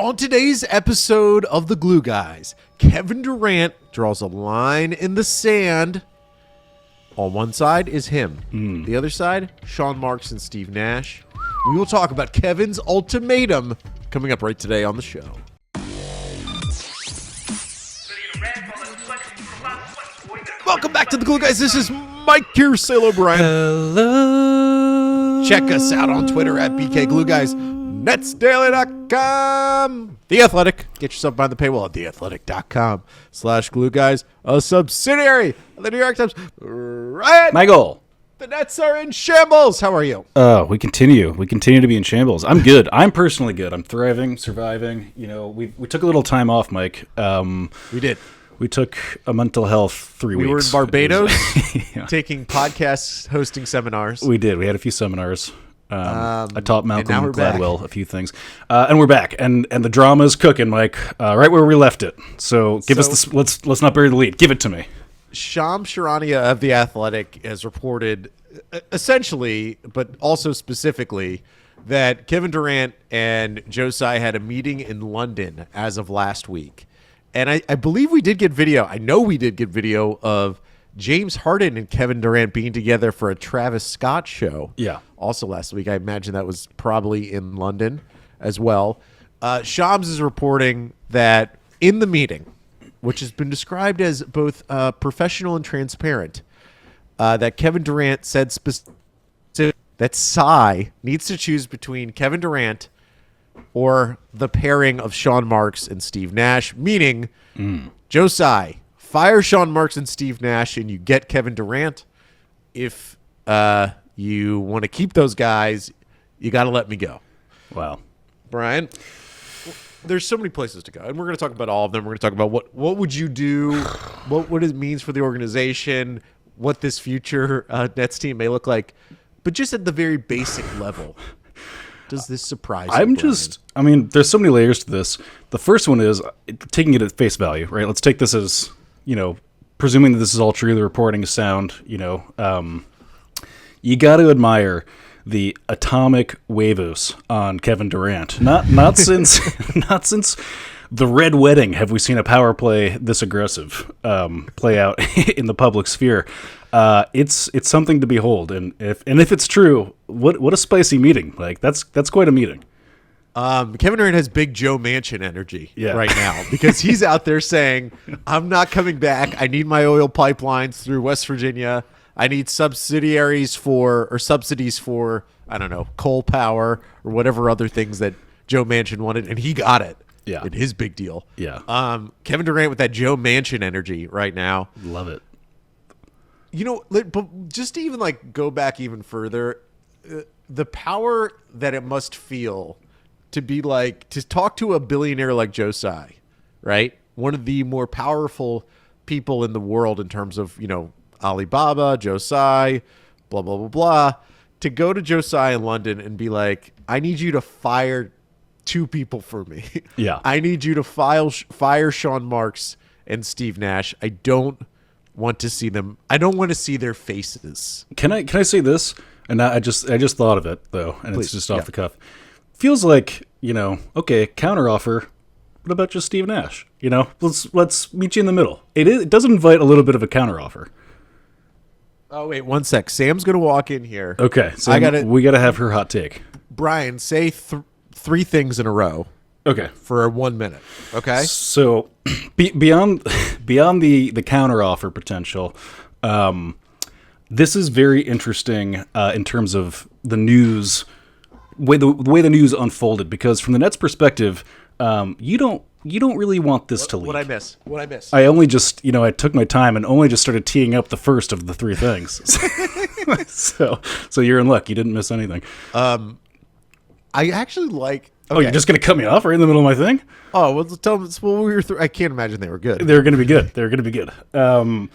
On today's episode of The Glue Guys, Kevin Durant draws a line in the sand. On one side is him. The other side, Sean Marks and Steve Nash. We will talk about Kevin's ultimatum coming up right today on the show. Welcome back to The Glue Guys. This is Mike here. Say hello, Brian. Hello. Check us out on Twitter at BK Glue Guys. NetsDaily.com. The Athletic. Get yourself behind the paywall at theathletic.com/Glue Guys, a subsidiary of the New York Times. Right. Michael. The Nets are in shambles. How are you? We continue. We continue to be in shambles. I'm good. I'm personally good. I'm thriving, surviving. You know, we took a little time off, Mike. We did. We took a mental health 3 weeks. We were in Barbados Yeah. taking podcasts, hosting seminars. We did. We had a few seminars. I taught Malcolm Gladwell a few things, and we're back. And the drama is cooking, Mike. Right where we left it. So give us this. Let's not bury the lead. Give it to me. Shams Charania of The Athletic has reported, essentially, but also specifically, that Kevin Durant and Joe Tsai had a meeting in London as of last week. And I believe we did get video. I know we did get video of James Harden and Kevin Durant being together for a Travis Scott show. Yeah. Also last week. I imagine that was probably in London as well. Shams is reporting that in the meeting, which has been described as both professional and transparent, that Kevin Durant said specifically that Tsai needs to choose between Kevin Durant or the pairing of Sean Marks and Steve Nash, meaning Joe Tsai, fire Sean Marks and Steve Nash, and you get Kevin Durant. If you want to keep those guys, you got to let me go. Wow. Brian, there's so many places to go, and we're going to talk about all of them. We're going to talk about what would you do, what it means for the organization, what this future Nets team may look like. But just at the very basic level, does this surprise you, Brian? There's so many layers to this. The first one is taking it at face value, right? Let's take this as, presuming that this is all true, the reporting is sound, you got to admire the atomic huevos on Kevin Durant. Not since the Red Wedding have we seen a power play this aggressive play out in the public sphere. It's something to behold, and if it's true, what a spicy meeting! Like that's quite a meeting. Kevin Durant has big Joe Manchin energy right Yeah. now because he's out there saying, "I'm not coming back. I need my oil pipelines through West Virginia. I need subsidies for, I don't know, coal power or whatever other things that Joe Manchin wanted," and he got it. Yeah, in his big deal. Yeah. Kevin Durant with that Joe Manchin energy right now. Love it. But just to even go back even further, the power that it must feel to be to talk to a billionaire like Joe Tsai, right? One of the more powerful people in the world in terms of, Alibaba, Joe Tsai, blah, blah, blah, blah. To go to Joe Tsai in London and be like, I need you to fire 2 people for me. Yeah. I need you to fire Sean Marks and Steve Nash. I don't want to see them. I don't want to see their faces. Can I say this? And I just thought of it though, and Please. It's just off the cuff. Feels like, okay, counteroffer. What about just Steve Nash? Let's meet you in the middle. It does invite a little bit of a counteroffer. Oh wait, one sec. Sam's gonna walk in here. Okay, so we gotta have her hot take. Brian, say 3 things in a row. Okay, for 1 minute. Okay. So beyond the counteroffer potential, this is very interesting in terms of the news, the way the news unfolded. Because from the Nets' perspective, you don't really want this to leak. What I miss? I only just, I took my time and only just started teeing up the first of the 3 things. so you're in luck. You didn't miss anything. I actually like. Okay. Oh, you're just gonna cut me off right in the middle of my thing? Oh, well, tell them. Well, we were. I can't imagine they were good. They're gonna be good. I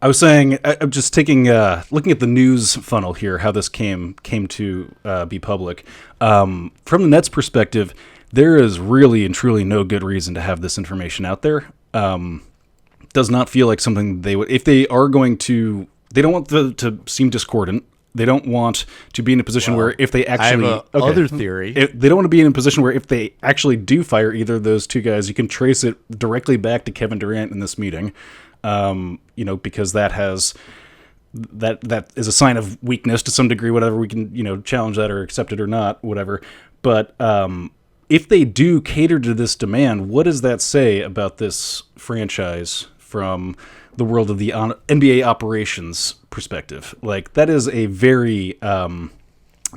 was saying, I'm just taking, looking at the news funnel here, how this came to be public. From the Nets' perspective, there is really and truly no good reason to have this information out there. Does not feel like something they would, if they are going to, they don't want to seem discordant. They don't want to be in a position where if they actually... I have other theory. They don't want to be in a position where if they actually do fire either of those two guys, you can trace it directly back to Kevin Durant in this meeting, because that is a sign of weakness to some degree, whatever. We can, challenge that or accept it or not, whatever. But if they do cater to this demand, what does that say about this franchise from the world of the NBA operations perspective? Like, that is a very that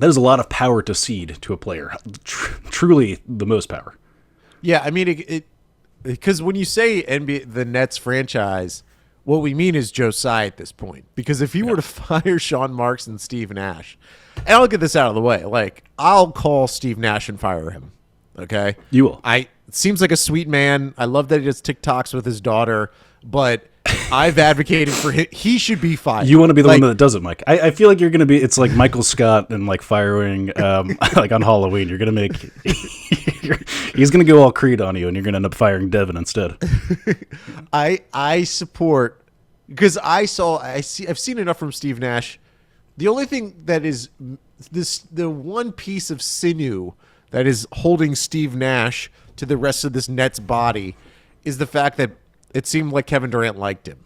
is a lot of power to cede to a player. Truly the most power. Yeah, I mean, because when you say NBA, the Nets franchise, what we mean is Joe Tsai at this point. Because if you were to fire Sean Marks and Steve Nash, and I'll get this out of the way, like, I'll call Steve Nash and fire him. Okay? You will. It seems like a sweet man. I love that he does TikToks with his daughter, but I've advocated for him. He should be fired. You want to be the one that does it, Mike. I feel like you're going to be, it's like Michael Scott and like firing, like on Halloween. You're going to make, he's going to go all Creed on you and you're going to end up firing Devin instead. I support, because I've seen enough from Steve Nash. The only thing that is the one piece of sinew that is holding Steve Nash to the rest of this Nets body is the fact that it seemed like Kevin Durant liked him.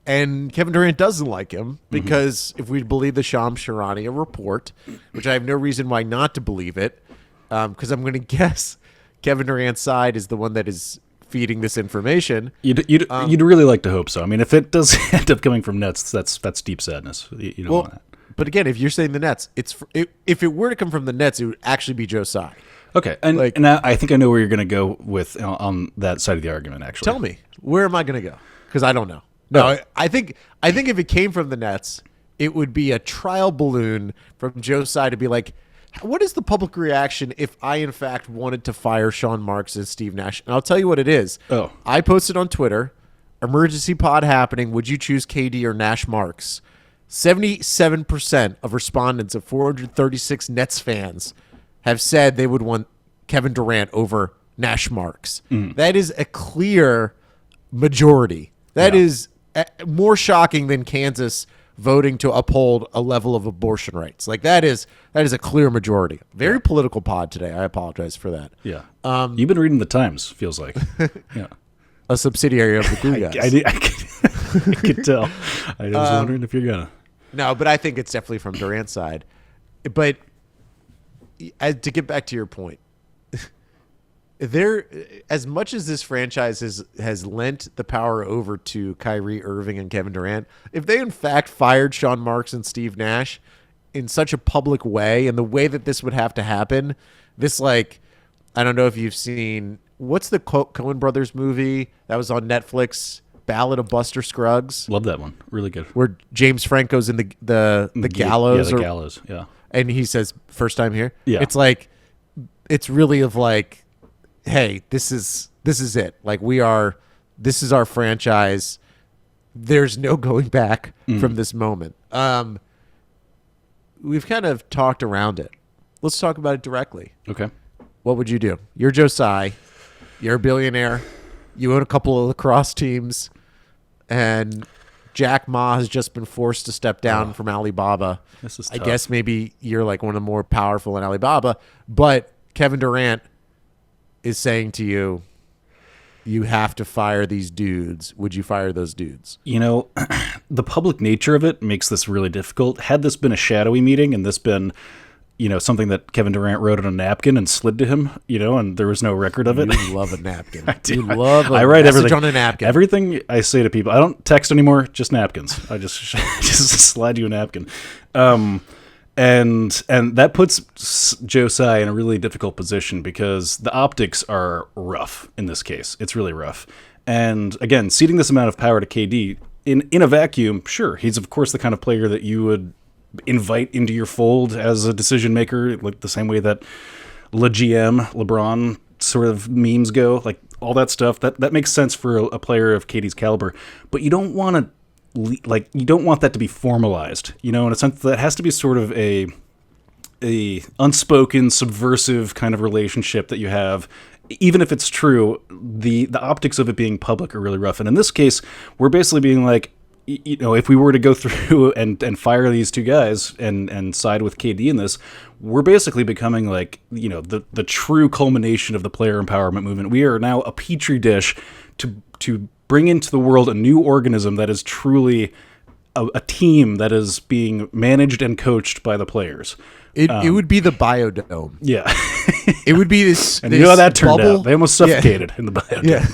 And Kevin Durant doesn't like him because if we believe the Shams Charania report, which I have no reason why not to believe it, because I'm going to guess Kevin Durant's side is the one that is feeding this information. You'd really like to hope so. I mean, if it does end up coming from Nets, that's deep sadness. You don't want that. But again, if you're saying the Nets, if it were to come from the Nets, it would actually be Joe Tsai. Okay, and I think I know where you're going to go with on that side of the argument. Actually, tell me, where am I going to go? Because I don't know. No, I think if it came from the Nets, it would be a trial balloon from Joe Tsai to be like, what is the public reaction if I in fact wanted to fire Sean Marks and Steve Nash? And I'll tell you what it is. I posted on Twitter, emergency pod happening. Would you choose KD or Nash Marks? 77% of respondents of 436 Nets fans have said they would want Kevin Durant over Nash Marks. That is a clear majority. That is more shocking than Kansas voting to uphold a level of abortion rights. Like, that is a clear majority. Very political pod today. I apologize for that. Yeah. You've been reading the Times, feels like. Yeah. A subsidiary of the Glue Guys. I could tell. I was wondering if you're gonna. No, but I think it's definitely from Durant's side. But to get back to your point, as much as this franchise has lent the power over to Kyrie Irving and Kevin Durant, if they in fact fired Sean Marks and Steve Nash in such a public way, and the way that this would have to happen, this, like, I don't know if you've seen, what's the Coen Brothers movie that was on Netflix, Ballad of Buster Scruggs? Love that one. Really good. Where James Franco's in the gallows. Yeah, the gallows, yeah. And he says, first time here? Yeah. It's like, it's really of like, hey, this is it. Like, this is our franchise. There's no going back from this moment. We've kind of talked around it. Let's talk about it directly. Okay. What would you do? You're Joe Tsai. You're a billionaire. You own a couple of lacrosse teams. And Jack Ma has just been forced to step down from Alibaba. This is I tough. guess maybe you're like one of the more powerful in Alibaba. But Kevin Durant is saying to you, you have to fire these dudes. Would you fire those dudes? You know, the public nature of it makes this really difficult. Had this been a shadowy meeting and this been, something that Kevin Durant wrote on a napkin and slid to him, and there was no record of it. You love a napkin. I do. You love a I write message everything on a napkin. Everything I say to people, I don't text anymore, just napkins. I just slide you a napkin. And that puts Joe Tsai in a really difficult position because the optics are rough in this case. It's really rough. And again, ceding this amount of power to KD in a vacuum, sure, he's of course the kind of player that you would invite into your fold as a decision maker, like the same way that LeBron sort of memes go, like all that stuff. That makes sense for a player of KD's caliber, but you don't want to. You don't want that to be formalized, in a sense that has to be sort of a unspoken, subversive kind of relationship that you have. Even if it's true, the optics of it being public are really rough. And in this case, we're basically being like, if we were to go through and fire these two guys and side with KD in this, we're basically becoming like, the true culmination of the player empowerment movement. We are now a petri dish to bring into the world a new organism that is truly a team that is being managed and coached by the players. It would be the biodome. Yeah. It would be this. And you know how that turned bubble. out. They almost suffocated in the biodome. Yeah.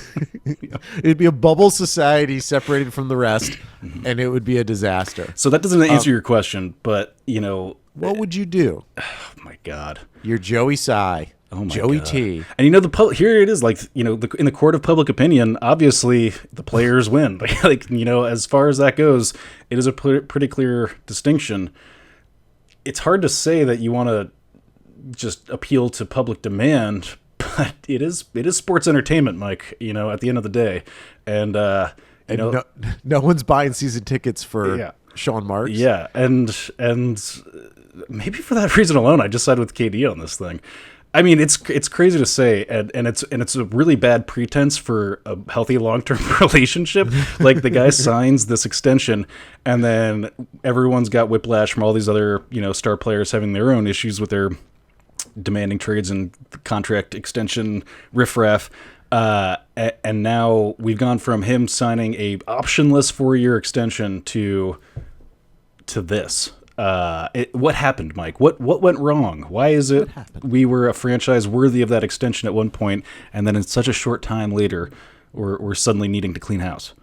It'd be a bubble society separated from the rest, and it would be a disaster. So that doesn't answer your question, but, What would you do? oh my God. You're Joey Tsai. Oh my Joey God. T. And here it is, like, in the court of public opinion, obviously the players win. As far as that goes, it is a pretty clear distinction. It's hard to say that you want to just appeal to public demand, but it is sports entertainment, Mike, at the end of the day. And, no one's buying season tickets for Sean Marks. Yeah. And maybe for that reason alone, I just sided with KD on this thing. I mean, it's crazy to say, and it's a really bad pretense for a healthy long-term relationship. Like, the guy signs this extension, and then everyone's got whiplash from all these other star players having their own issues with their demanding trades and contract extension riffraff. And now we've gone from him signing a optionless 4-year extension to this. What happened, Mike? What went wrong? Why is it we were a franchise worthy of that extension at one point, and then in such a short time later, we're suddenly needing to clean house?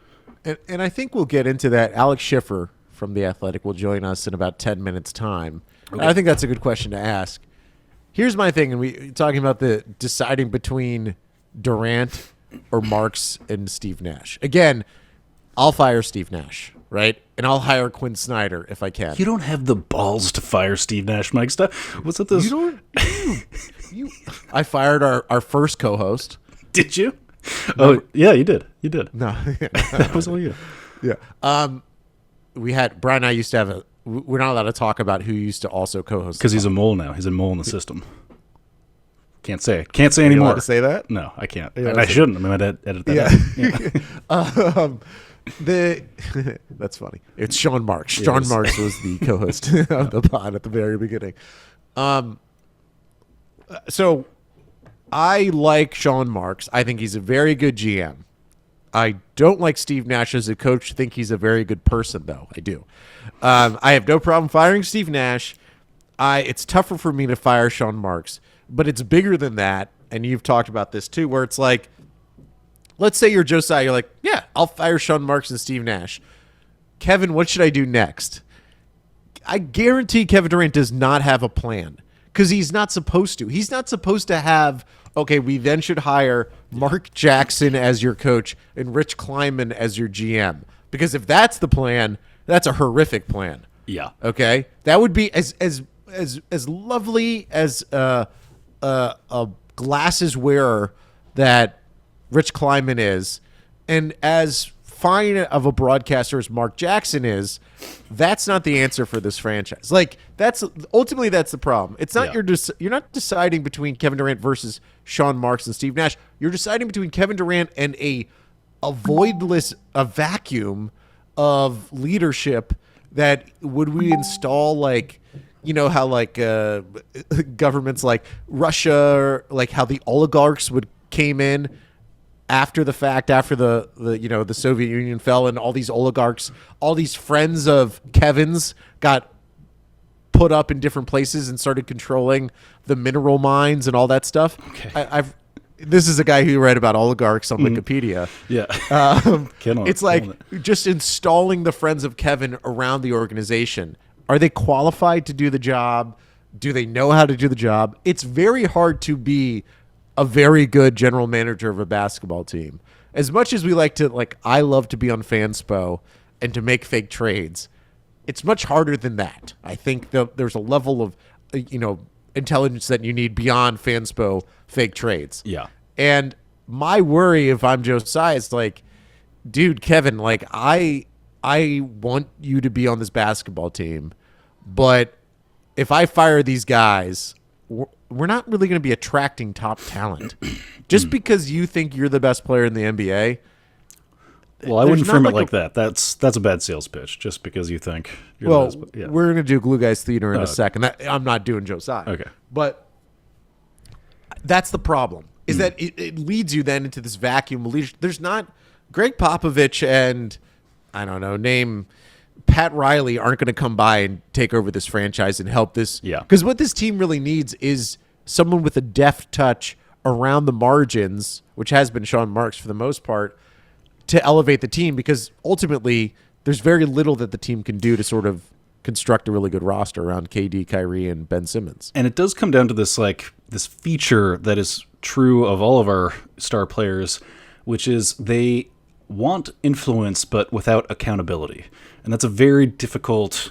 And I think we'll get into that. Alex Schiffer from The Athletic will join us in about 10 minutes' time. Okay. I think that's a good question to ask. Here's my thing, and we talking about the deciding between Durant or Marks and Steve Nash. Again, I'll fire Steve Nash, right? And I'll hire Quinn Snyder if I can. You don't have the balls to fire Steve Nash, Mike. Stop. What's up this? I fired our first co-host. Did you? Oh, yeah, you did. You did. No. That was all you. Yeah. We had, Brian and I used to have we're not allowed to talk about who used to also co-host. Because he's a mole now. He's a mole in the system. Can't say it. Can't say anymore. Are you allowed to say that? No, I can't. And I shouldn't. I'm going to edit that out. Yeah. That's funny. It's Sean Marks. Sean Marks was the co-host of the pod at the very beginning. So I like Sean Marks. I think he's a very good GM. I don't like Steve Nash as a coach. Think he's a very good person, though. I do. I have no problem firing Steve Nash. It's tougher for me to fire Sean Marks, but it's bigger than that. And you've talked about this too, where it's like, let's say you're Joe Tsai. You're like, yeah, I'll fire Sean Marks and Steve Nash. Kevin, what should I do next? I guarantee Kevin Durant does not have a plan because he's not supposed to. He's not supposed to have, okay, we then should hire Mark Jackson as your coach and Rich Kleiman as your GM. Because if that's the plan, that's a horrific plan. Yeah. Okay? That would be as lovely as a glasses wearer that Rich Kleiman is, and as fine of a broadcaster as Mark Jackson is, that's not the answer for this franchise. Like, that's ultimately the problem. It's not you're not deciding between Kevin Durant versus Sean Marks and Steve Nash. You're deciding between Kevin Durant and a vacuum of leadership that would we install, like, how like governments like Russia, like how the oligarchs came in after the fact, after the Soviet Union fell, and all these oligarchs, all these friends of Kevin's got put up in different places and started controlling the mineral mines and all that stuff. Okay. This is a guy who read about oligarchs on Wikipedia. Yeah. It's like just installing the friends of Kevin around the organization. Are they qualified to do the job? Do they know how to do the job? It's very hard to be a very good general manager of a basketball team. As much as we I love to be on Fanspo and to make fake trades, it's much harder than that. I think there's a level of, intelligence that you need beyond Fanspo fake trades. Yeah. And my worry, if I'm Joe Tsai, is like, dude, Kevin, like I want you to be on this basketball team, but if I fire these guys, we're not really going to be attracting top talent. Just because you think you're the best player in the NBA, Well, I there's wouldn't not frame it like like that. That's a bad sales pitch, just because you think you're Well, the best. Yeah. we're going to do Glue Guys Theater in a second. I'm not doing Joe Tsai. Okay. But that's the problem, is that it leads you then into this vacuum of leadership. There's not Greg Popovich and, I don't know, name Pat Riley aren't going to come by and take over this franchise and help this. Yeah. Because what this team really needs is someone with a deft touch around the margins, which has been Sean Marks for the most part, to elevate the team, because ultimately there's very little that the team can do to sort of construct a really good roster around KD, Kyrie, and Ben Simmons. And it does come down to this this feature that is true of all of our star players, which is they want influence but without accountability. And that's a very difficult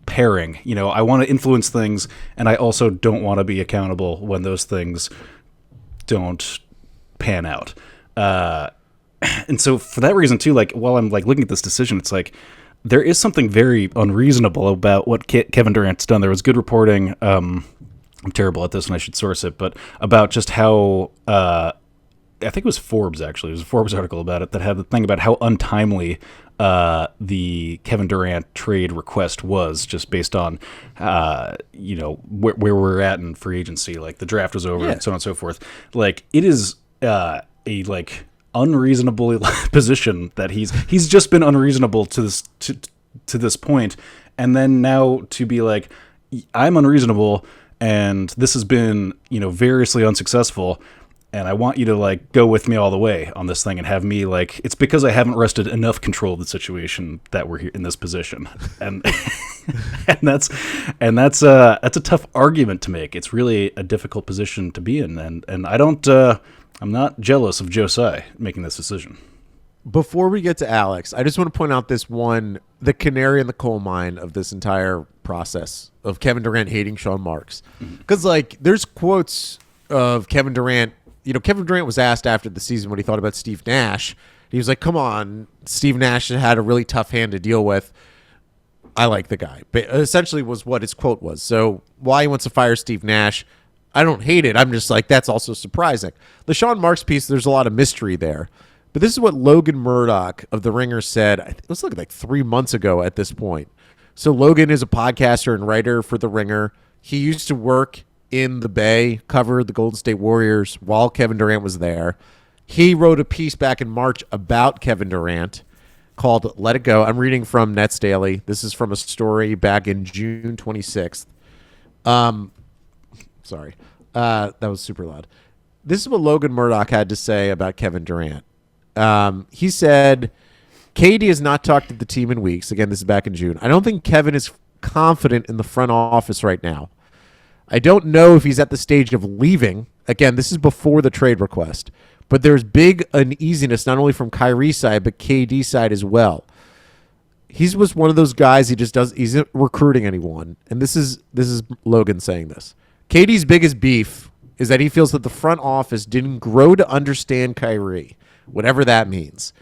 pairing. I want to influence things, and I also don't want to be accountable when those things don't pan out. And so for that reason too, while I'm looking at this decision, it's there is something very unreasonable about what Kevin Durant's done. There was good reporting. I'm terrible at this, and I should source it, but about just how I think it was Forbes actually. It was a Forbes article about it that had the thing about how untimely the Kevin Durant trade request was, just based on where we're at in free agency. The draft was over and so on and so forth. It is a unreasonable position that he's just been unreasonable to this point, and then now to be I'm unreasonable and this has been variously unsuccessful, and I want you to go with me all the way on this thing and have me it's because I haven't wrested enough control of the situation that we're here in this position, and that's a tough argument to make. It's really a difficult position to be in, and I'm not jealous of Joe Tsai making this decision. Before we get to Alex, I just want to point out the canary in the coal mine of this entire process of Kevin Durant hating Sean Marks. Because, there's quotes of Kevin Durant. Kevin Durant was asked after the season what he thought about Steve Nash. He was like, come on, Steve Nash had a really tough hand to deal with. I like the guy. But essentially was what his quote was. So why he wants to fire Steve Nash, I don't hate it. I'm just that's also surprising. The Sean Marks piece, there's a lot of mystery there. But this is what Logan Murdoch of The Ringer said. It was 3 months ago at this point. So Logan is a podcaster and writer for The Ringer. He used to work in the Bay, covered the Golden State Warriors while Kevin Durant was there. He wrote a piece back in March about Kevin Durant called Let It Go. I'm reading from Nets Daily. This is from a story back in June 26th. Sorry. That was super loud. This is what Logan Murdoch had to say about Kevin Durant. He said, KD has not talked to the team in weeks. Again, this is back in June. I don't think Kevin is confident in the front office right now. I don't know if he's at the stage of leaving. Again, this is before the trade request. But there's big uneasiness, not only from Kyrie's side, but KD's side as well. He was one of those guys, he's not recruiting anyone. And this is Logan saying this. KD's biggest beef is that he feels that the front office didn't grow to understand Kyrie, whatever that means.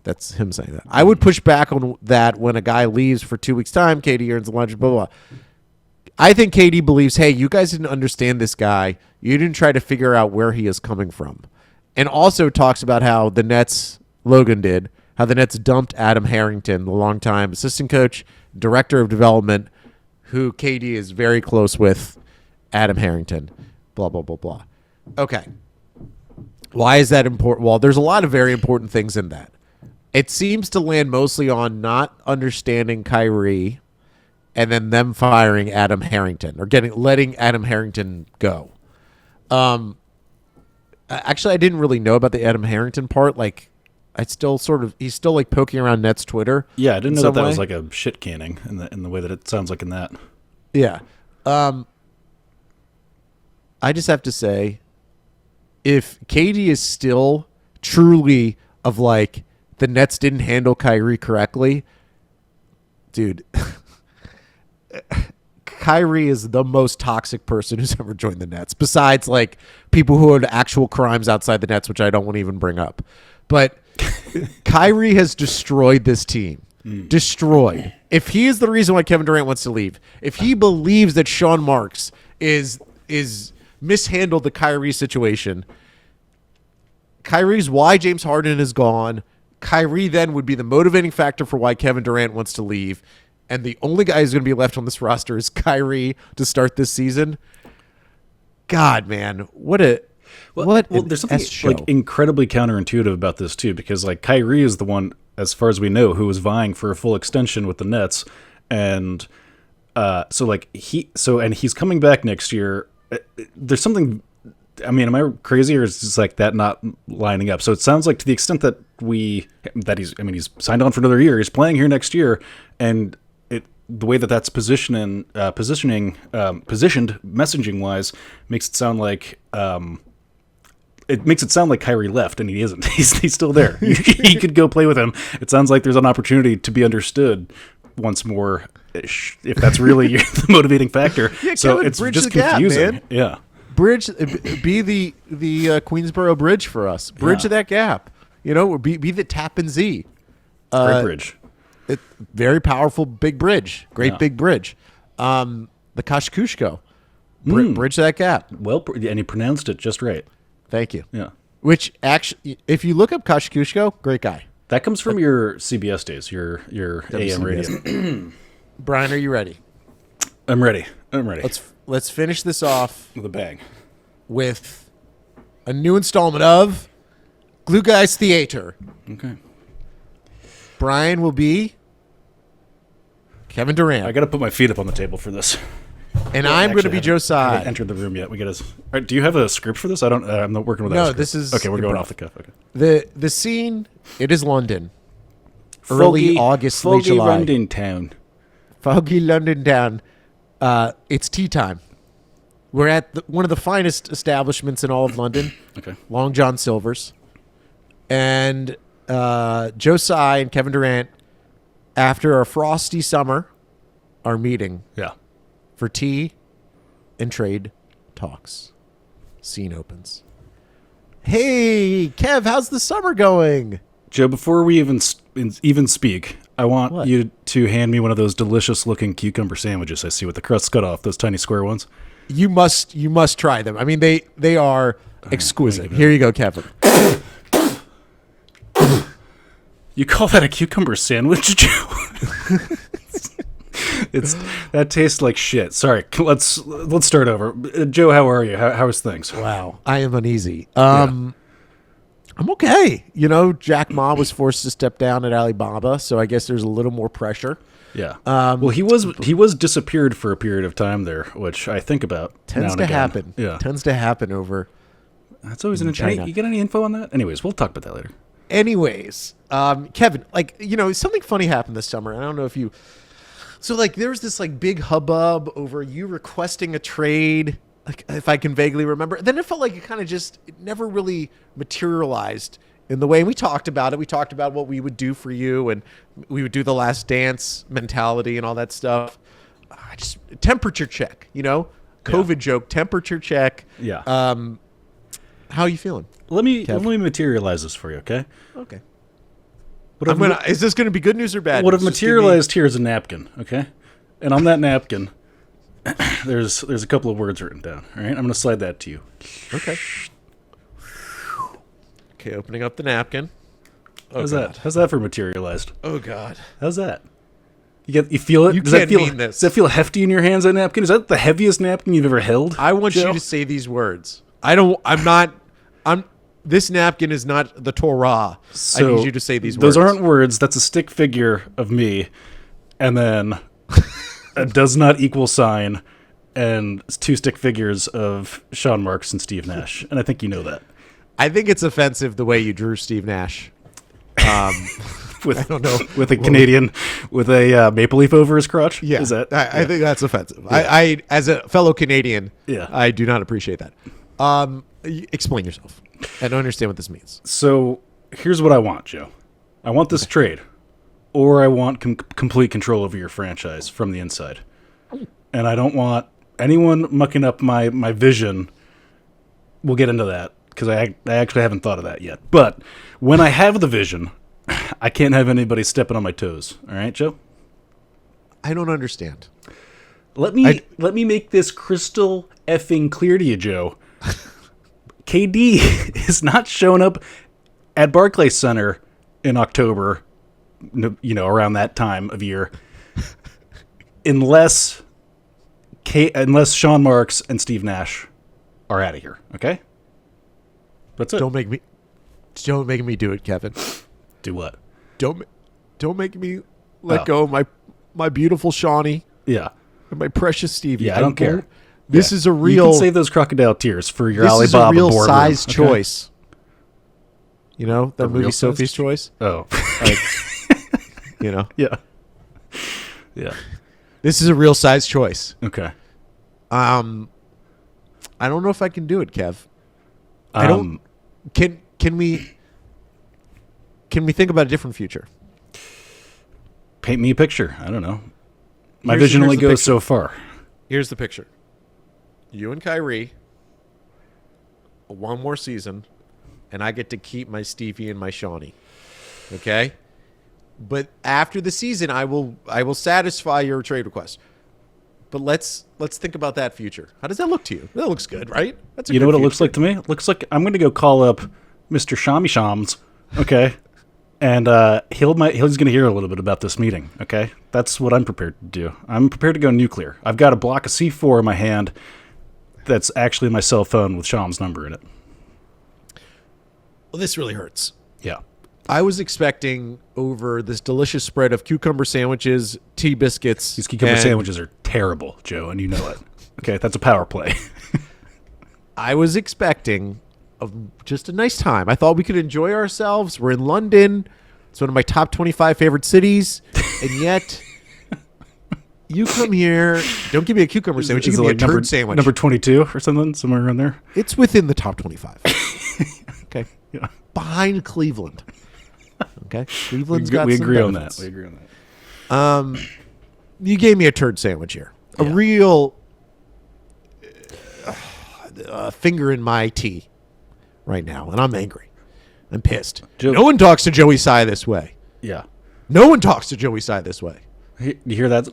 That's him saying that. I would push back on that when a guy leaves for 2 weeks' time, KD earns a lunch, blah, blah, blah. I think KD believes, hey, you guys didn't understand this guy. You didn't try to figure out where he is coming from. And also talks about how the Nets, Logan did, how the Nets dumped Adam Harrington, the longtime assistant coach, director of development, who KD is very close with, Adam Harrington, blah, blah, blah, blah. Okay. Why is that important? Well, there's a lot of very important things in that. It seems to land mostly on not understanding Kyrie and then them firing Adam Harrington or letting Adam Harrington go. Actually, I didn't really know about the Adam Harrington part. He's still poking around Nets Twitter. Yeah, I didn't know that was a shit canning in the way that it sounds like in that. Yeah. I just have to say, if KD is still truly of the Nets didn't handle Kyrie correctly, dude, Kyrie is the most toxic person who's ever joined the Nets, besides people who had actual crimes outside the Nets, which I don't want to even bring up. But Kyrie has destroyed this team. Destroyed. If he is the reason why Kevin Durant wants to leave, if he believes that Sean Marks is mishandled the Kyrie situation, Kyrie's why James Harden is gone. Kyrie then would be the motivating factor for why Kevin Durant wants to leave. And the only guy who's going to be left on this roster is Kyrie to start this season. God, man, what there's something show. like incredibly counterintuitive about this too, because like Kyrie is the one, as far as we know, who was vying for a full extension with the Nets, and he's coming back next year. There's something. I mean, am I crazy, or is just like that not lining up? So it sounds like to the extent that he's signed on for another year, he's playing here next year, and the way that's positioned messaging wise makes it sound like Kyrie left, and he isn't. He's still there. He could go play with him. It sounds like there's an opportunity to be understood once more, if that's really the motivating factor. Yeah, so Kevin, it's bridge just the gap, confusing. man. Yeah, be the Queensboro Bridge for us. Bridge that gap. Be the Tappan Zee. Great bridge. Very powerful big bridge. Great big bridge. The Kosciuszko. Bridge that gap. Well, and he pronounced it just right. Thank you. Yeah. Which actually, if you look up Kosciuszko, great guy. That comes from your CBS days, your AM radio. Brian, are you ready? I'm ready. Let's finish this off With a bang. with a new installment of Glue Guys Theater. Okay. Brian will be Kevin Durant. I got to put my feet up on the table for this. And I'm going to be Joe I Tsai. haven't entered the room yet. We got to. Right, do you have a script for this? I don't. I'm not working with that. No, script. this is okay. We're going improv. off the cuff. Okay. The scene, it is London. Early August, late foggy July. London town. Foggy London town. It's tea time. We're at one of the finest establishments in all of London. Okay. Long John Silver's. And Joe Tsai and Kevin Durant, after a frosty summer, are meeting Yeah. for tea and trade talks. Scene opens. Hey, Kev, how's the summer going? Joe, before we even speak, I want What? you to hand me one of those delicious-looking cucumber sandwiches I see with the crust cut off, those tiny square ones. You must try them. I mean, they are exquisite. Here you go, Kevin. You call that a cucumber sandwich, Joe? That tastes like shit. Sorry, let's start over. Joe, how are you? How's things? Wow, I am uneasy. I'm okay. Jack Ma was forced to step down at Alibaba, so I guess there's a little more pressure. Yeah. Well, he was disappeared for a period of time there, which I think about. Tends now and to again. happen. Yeah. Tends to happen over. That's always an China. interesting. You got any info on that? Anyways, we'll talk about that later. Anyways, Kevin, something funny happened this summer. I don't know if you. So there was this big hubbub over you requesting a trade. If I can vaguely remember, then it felt like it never really materialized in the way we talked about it. We talked about what we would do for you, and we would do the last dance mentality and all that stuff. Just temperature check, COVID joke, temperature check. Yeah. How are you feeling? Let me materialize this for you, okay? Okay. What Is this going to be good news or bad? What have news? Just give me- materialized here is a napkin, okay? And on that napkin, there's a couple of words written down. All right, I'm going to slide that to you. Okay. Okay, opening up the napkin. Oh, How's God. that? How's that for materialized? Oh God. How's that? You feel it? You Does that can't feel? mean this. Does that feel hefty in your hands? That napkin? Is that the heaviest napkin you've ever held? I want Joe? you to say these words. This napkin is not the Torah. So I need you to say these those words. aren't words. That's a stick figure of me, and then a does not equal sign, and two stick figures of Sean Marks and Steve Nash. And I think you know that. I think it's offensive the way you drew Steve Nash. With, I don't know. with a Canadian with a maple leaf over his crotch. Yeah, Is that? I think that's offensive. I as a fellow Canadian, Yeah. I do not appreciate that. Explain yourself. I don't understand what this means. So here's what I want, Joe. I want this trade, or I want complete control over your franchise from the inside. And I don't want anyone mucking up my vision. We'll get into that because I actually haven't thought of that yet. But when I have the vision, I can't have anybody stepping on my toes. All right, Joe? I don't understand. Let me make this crystal effing clear to you, Joe. KD is not showing up at Barclays Center in October, around that time of year, unless Sean Marks and Steve Nash are out of here. Okay, that's it. Don't make me do it, Kevin. Do what? Don't make me let go of my beautiful Shawnee Yeah. and my precious Stevie. Yeah, I don't care. This is a real. You can save those crocodile tears for your This Alibaba is a real boardroom, size okay? choice. You know that movie real size Sophie's Choice. Oh, Like, you know, yeah, yeah. this is a real size choice. Okay. I don't know if I can do it, Kev. I don't. Can we think about a different future? Paint me a picture. I don't know. My Here's vision only the goes picture. so far. Here's the picture. You and Kyrie, one more season, and I get to keep my Stevie and my Shawnee. Okay? But after the season, I will satisfy your trade request. But let's think about that future. How does that look to you? That looks good, right? That's You know what it looks like to me? It looks like I'm going to go call up Mr. Shami Shams, okay? And he's going to hear a little bit about this meeting, okay? That's what I'm prepared to do. I'm prepared to go nuclear. I've got a block of C4 in my hand that's actually my cell phone with Sham's number in it. Well, this really hurts. Yeah. I was expecting over this delicious spread of cucumber sandwiches, tea biscuits. These cucumber and sandwiches are terrible, Joe, and you know it. Okay, that's a power play. I was expecting just a nice time. I thought we could enjoy ourselves. We're in London. It's one of my top 25 favorite cities. And yet, you come here. Don't give me a cucumber sandwich. You Is give it me like a turd sandwich. Number 22 or something, somewhere around there? It's within the top 25. Okay. Yeah. Behind Cleveland. Okay. Cleveland's got We some agree on that. benefits. We agree on that. You gave me a turd sandwich here. A Yeah. real finger in my tea right now. And I'm angry. I'm pissed. Joe- No one talks to Joey Tsai this way. Yeah. No one talks to Joey Tsai this way. You hear that?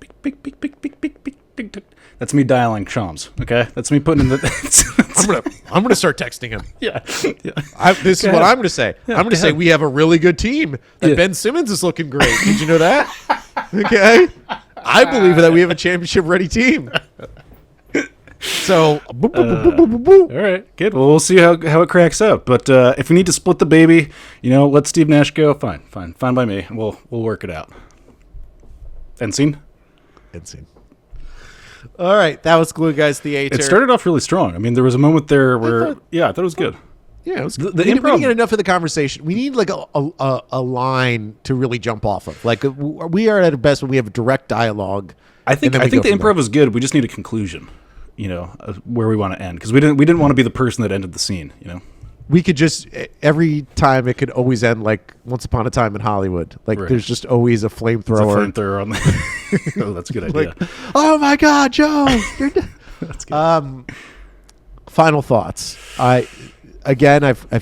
Beep, beep, beep, beep, beep, beep, beep, beep. That's me dialing Shams, okay? That's me putting in the... I'm gonna start texting him. yeah. Yeah. This is Go what ahead. I'm gonna say. Yeah, I'm gonna go say ahead. we have a really good team. That Yeah. Ben Simmons is looking great. Did you know that? Okay. I believe that we have a championship ready team. So, boop, boop, boop, boop, boop, boop. All right, good. Well, we'll see how it cracks out. But if we need to split the baby, let Steve Nash go. Fine by me. We'll work it out. End scene. Insane. All right, that was Glue Guys Theater. It started off really strong. I mean, there was a moment there where I thought it was good. Yeah, it was The we didn't improv- get enough of the conversation. We need like a line to really jump off of. Like we are at our best when we have a direct dialogue. I think and then we the go from improv was good. We just need a conclusion. Where we want to end, because we didn't want to be the person that ended the scene. We could just every time it could always end like Once Upon a Time in Hollywood. Like Right. there's just always a It's a flamethrower. flamethrower on the. Oh, that's a good idea. Like, oh my God, Joe! You're That's good. Final thoughts. I've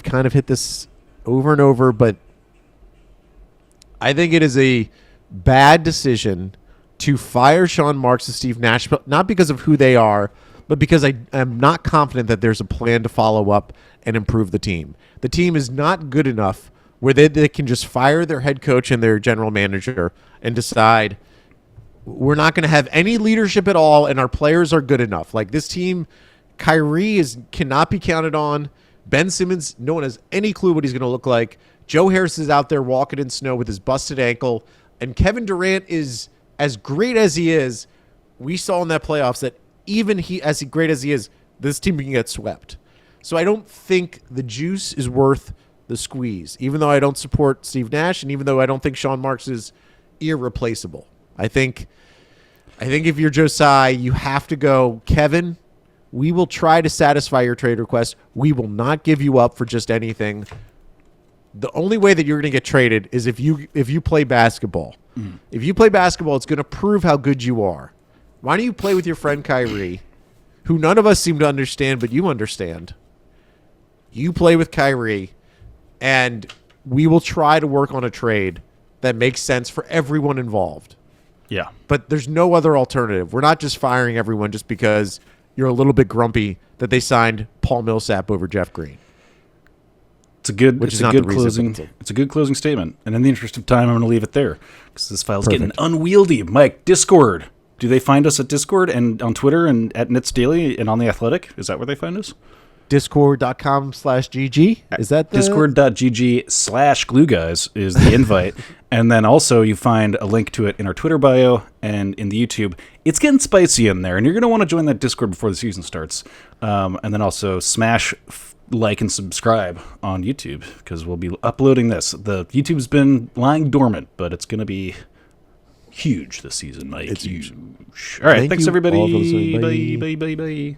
kind of hit this over and over, but I think it is a bad decision to fire Sean Marks and Steve Nash, but not because of who they are, but because I am not confident that there's a plan to follow up and improve the team. The team is not good enough where they can just fire their head coach and their general manager and decide we're not going to have any leadership at all and our players are good enough. Like this team, Kyrie cannot be counted on. Ben Simmons, no one has any clue what he's going to look like. Joe Harris is out there walking in snow with his busted ankle. And Kevin Durant is as great as he is. We saw in that playoffs that even as great as he is, this team can get swept. So I don't think the juice is worth the squeeze, even though I don't support Steve Nash and even though I don't think Sean Marks is irreplaceable. I think if you're Joe Tsai, you have to go, Kevin, we will try to satisfy your trade request. We will not give you up for just anything. The only way that you're going to get traded is if you play basketball. If you play basketball, it's going to prove how good you are. Why don't you play with your friend Kyrie, who none of us seem to understand, but you understand. You play with Kyrie, and we will try to work on a trade that makes sense for everyone involved. Yeah. But there's no other alternative. We're not just firing everyone just because you're a little bit grumpy that they signed Paul Millsap over Jeff Green. It's a good. Which It's is a not good the reason, closing. but It's a good closing statement. And in the interest of time, I'm going to leave it there because this file's getting unwieldy. Mike, Discord. Do they find us at Discord and on Twitter and at Nits Daily and on The Athletic? Is that where they find us? Discord.com/GG. Is that the Discord.gg/GlueGuys is the invite. And then also you find a link to it in our Twitter bio and in the YouTube. It's getting spicy in there, and you're going to want to join that Discord before the season starts. And then also smash like and subscribe on YouTube because we'll be uploading this. The YouTube's been lying dormant, but it's going to be huge this season, Mike. It's huge. All right, Thank thanks you everybody. all for listening. Bye. Bye.